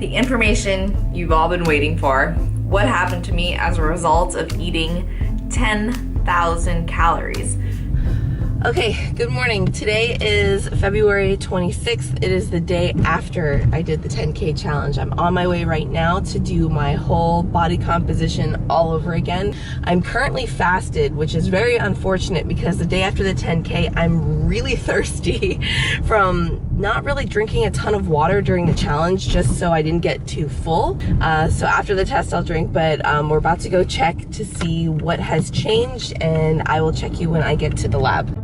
The information you've all been waiting for. What happened to me as a result of eating 10,000 calories. Okay, good morning. Today is February 26th. It is the day after I did the 10K challenge. I'm on my way right now to do my whole body composition all over again. I'm currently fasted, which is very unfortunate because the day after the 10K, I'm really thirsty from not really drinking a ton of water during the challenge, just so I didn't get too full. So after the test, I'll drink, but we're about to go check to see what has changed, and I will check you when I get to the lab.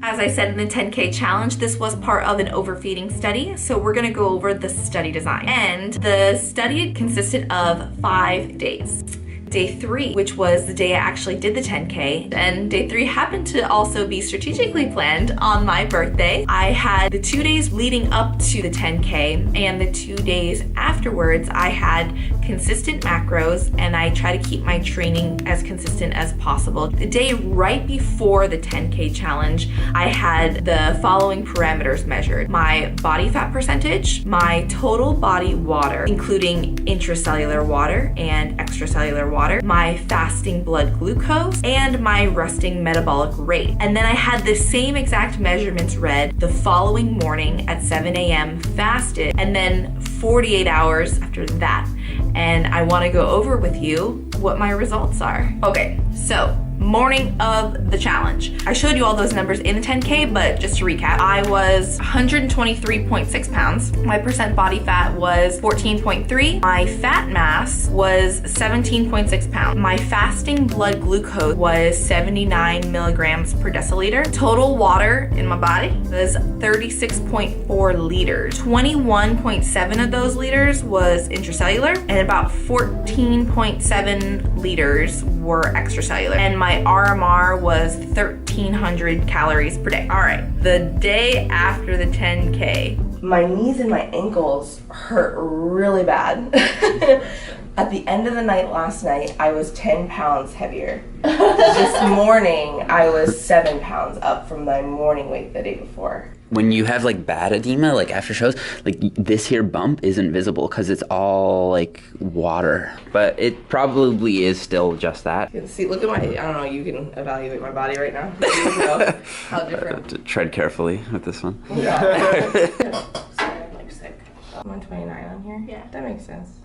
As I said in the 10K challenge, this was part of an overfeeding study, so we're gonna go over the study design. And the study consisted of 5 days. Day 3, which was the day I actually did the 10K, and day 3 happened to also be strategically planned on my birthday. I had the 2 days leading up to the 10K, and the 2 days afterwards, I had consistent macros, and I try to keep my training as consistent as possible. The day right before the 10K challenge, I had the following parameters measured: my body fat percentage, my total body water, including intracellular water and extracellular water, my fasting blood glucose, and my resting metabolic rate. And then I had the same exact measurements read the following morning at 7 a.m. fasted, and then 48 hours after that. And I want to go over with you what my results are. Okay, so morning of the challenge. I showed you all those numbers in the 10K, but just to recap, I was 123.6 pounds. My percent body fat was 14.3. My fat mass was 17.6 pounds. My fasting blood glucose was 79 milligrams per deciliter. Total water in my body was 36.4 liters. 21.7 of those liters was intracellular, and about 14.7 liters were extracellular. And my RMR was 1,300 calories per day. All right, the day after the 10K, my knees and my ankles hurt really bad. At the end of the night last night, I was 10 pounds heavier. This morning, I was 7 pounds up from my morning weight the day before. When you have like bad edema, like after shows, like this here bump isn't visible because it's all like water, but it probably is still just that. You can see, look at my, I don't know, you can evaluate my body right now. You know how different. Tread carefully with this one. Yeah. Sorry, I'm like sick. 129 on here? Yeah. That makes sense.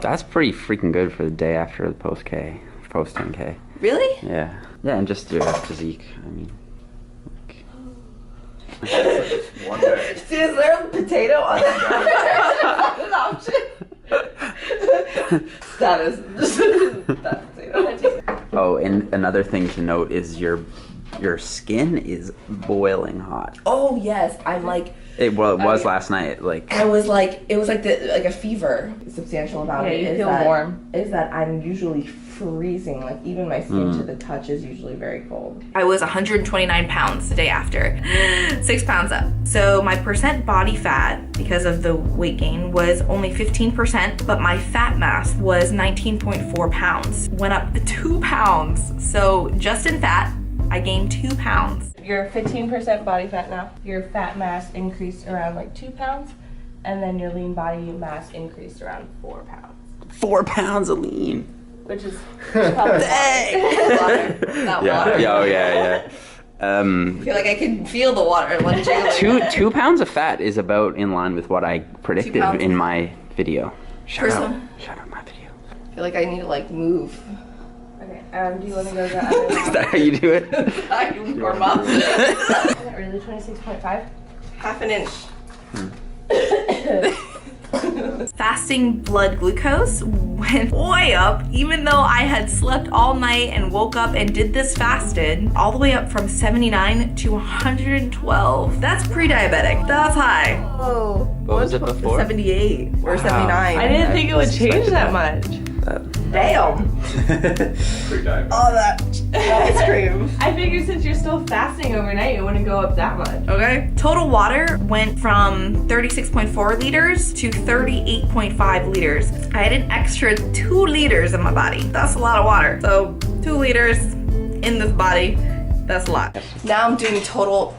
That's pretty freaking good for the day after the post 10K. Really? Yeah. Yeah, and just your physique, I mean. See, is there a potato on that? An option. That is that potato. Oh, and another thing to note is your skin is boiling hot. Oh yes, I'm like. It was last night. Like I was like, it was like a fever. Substantial about it. You feel warm. Is that I'm usually freezing. Like even my skin to the touch is usually very cold. I was 129 pounds the day after, 6 pounds up. So my percent body fat, because of the weight gain, was only 15%, but my fat mass was 19.4 pounds. Went up 2 pounds. So just in fat, I gained 2 pounds. You're 15% body fat now. Your fat mass increased around like 2 pounds, and then your lean body mass increased around 4 pounds. 4 pounds of lean. Which is probably water. Water. Yeah, oh yeah. I feel like I can feel the water like jiggling. 2 pounds of fat is about in line with what I predicted in my video. Shout out my video. I feel like I need to like move. Okay, do you want to go to the other Is that how you do it? I can warm up. Is that really 26.5? Half an inch. Fasting blood glucose went way up, even though I had slept all night and woke up and did this fasted, all the way up from 79 to 112. That's pre-diabetic. That's high. Oh. What was it before? 78 or 79. I didn't think it would change that much. Damn. All that ice cream. I figured since you're still fasting overnight, it wouldn't go up that much. Okay. Total water went from 36.4 liters to 38.5 liters. I had an extra 2 liters in my body. That's a lot of water. So 2 liters in this body That's a lot. Now I'm doing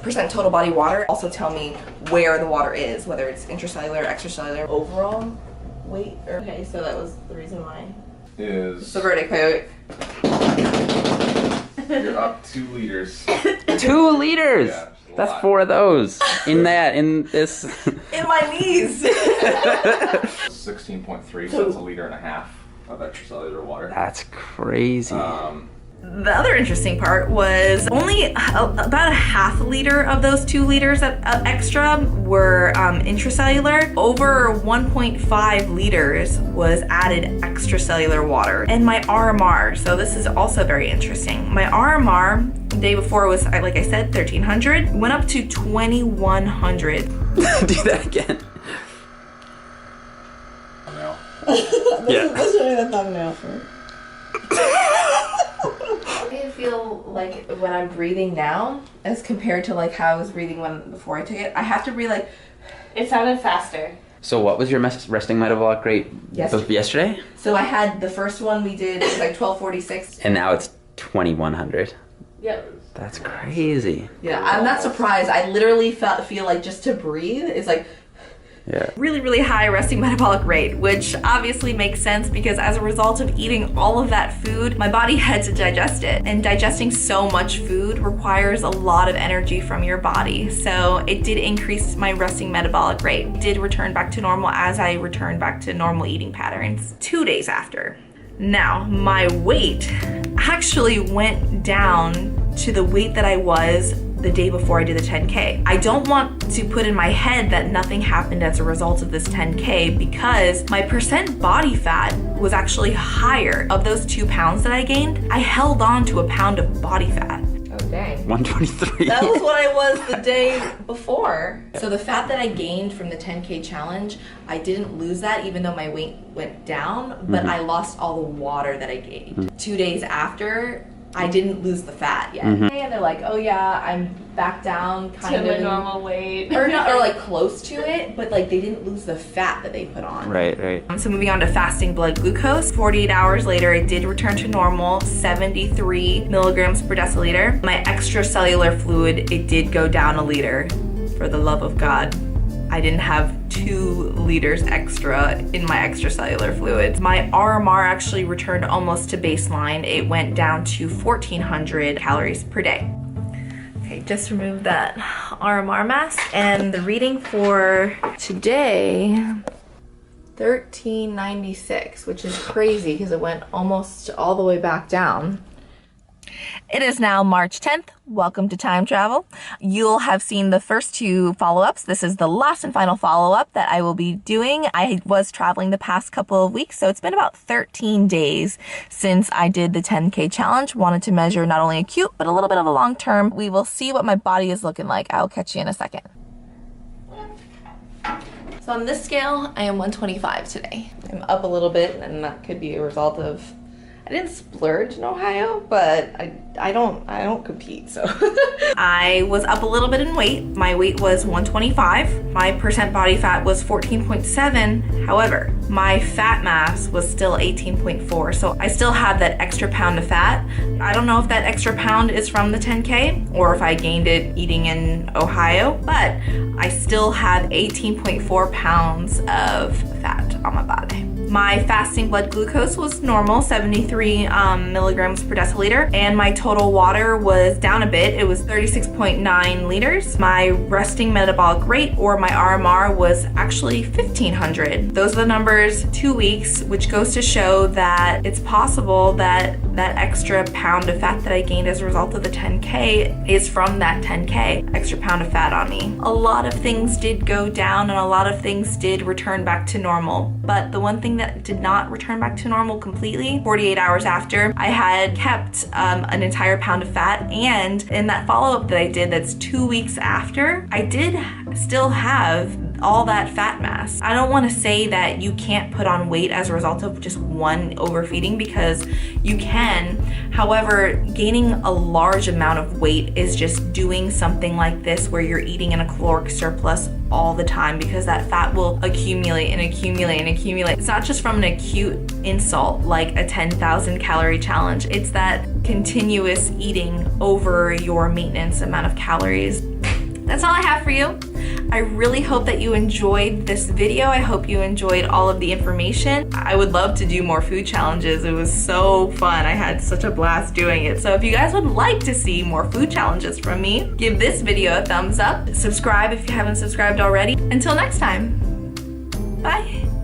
percent total body water. Also tell me where the water is, whether it's intracellular, extracellular, overall weight. Okay, so that was the reason why. Is The verdict. Wait. you're up 2 liters. 2 liters. Yeah, a That's lot. 4 of those in this. In my knees. 16.3, so it's a liter and a half of extracellular water. That's crazy. The other interesting part was only about a half liter of those 2 liters extra were intracellular. Over 1.5 liters was added extracellular water. And my RMR, so this is also very interesting. My RMR, the day before was, like I said, 1,300, went up to 2,100. Do that again. No. Yeah. Let's show me the thumbnail. I feel like when I'm breathing now, as compared to like how I was breathing before I took it, I have to breathe like. It sounded faster. So what was your resting metabolic rate yesterday? So I had the first one we did, it was like 1246. And now it's 2,100. Yep. That's crazy. Yeah, I'm not surprised. I literally feel like just to breathe is like. Yeah. Really, really high resting metabolic rate, which obviously makes sense because as a result of eating all of that food, my body had to digest it. And digesting so much food requires a lot of energy from your body. So it did increase my resting metabolic rate. It did return back to normal as I returned back to normal eating patterns 2 days after. Now, my weight actually went down to the weight that I was the day before I did the 10K. I don't want to put in my head that nothing happened as a result of this 10K because my percent body fat was actually higher. Of those 2 pounds that I gained, I held on to a pound of body fat. Oh dang. 123. That was what I was the day before. So the fat that I gained from the 10K challenge, I didn't lose that even though my weight went down, but I lost all the water that I gained. 2 days after, I didn't lose the fat yet. And they're like, oh yeah, I'm back down kind To of the normal weight. or not, or like close to it, but like they didn't lose the fat that they put on. Right. So moving on to fasting blood glucose, 48 hours later, it did return to normal, 73 milligrams per deciliter. My extracellular fluid, it did go down a liter. For the love of God, I didn't have 2 liters extra in my extracellular fluids. My RMR actually returned almost to baseline. It went down to 1,400 calories per day. Okay, just remove that RMR mask. And the reading for today, 1396, which is crazy because it went almost all the way back down. It is now March 10th. Welcome to Time Travel. You'll have seen the first 2 follow-ups. This is the last and final follow-up that I will be doing. I was traveling the past couple of weeks, so it's been about 13 days since I did the 10K challenge. Wanted to measure not only acute, but a little bit of a long-term. We will see what my body is looking like. I'll catch you in a second. So on this scale, I am 125 today. I'm up a little bit, and that could be a result of I didn't splurge in Ohio, but I don't compete, so. I was up a little bit in weight. My weight was 125. My percent body fat was 14.7. However, my fat mass was still 18.4. So I still have that extra pound of fat. I don't know if that extra pound is from the 10K or if I gained it eating in Ohio, but I still have 18.4 pounds of fat on my body. My fasting blood glucose was normal, 73 milligrams per deciliter, and my total water was down a bit. It was 36.9 liters. My resting metabolic rate, or my RMR, was actually 1,500. Those are the numbers 2 weeks, which goes to show that it's possible that that extra pound of fat that I gained as a result of the 10K is from that 10K, extra pound of fat on me. A lot of things did go down and a lot of things did return back to normal, but the one thing that did not return back to normal completely, 48 hours after, I had kept an entire pound of fat, and in that follow-up that I did that's 2 weeks after, I did still have all that fat mass. I don't want to say that you can't put on weight as a result of just one overfeeding, because you can. However, gaining a large amount of weight is just doing something like this where you're eating in a caloric surplus all the time, because that fat will accumulate and accumulate and accumulate. It's not just from an acute insult like a 10,000 calorie challenge. It's that continuous eating over your maintenance amount of calories. That's all I have for you. I really hope that you enjoyed this video. I hope you enjoyed all of the information. I would love to do more food challenges. It was so fun. I had such a blast doing it. So if you guys would like to see more food challenges from me, give this video a thumbs up. Subscribe if you haven't subscribed already. Until next time, bye.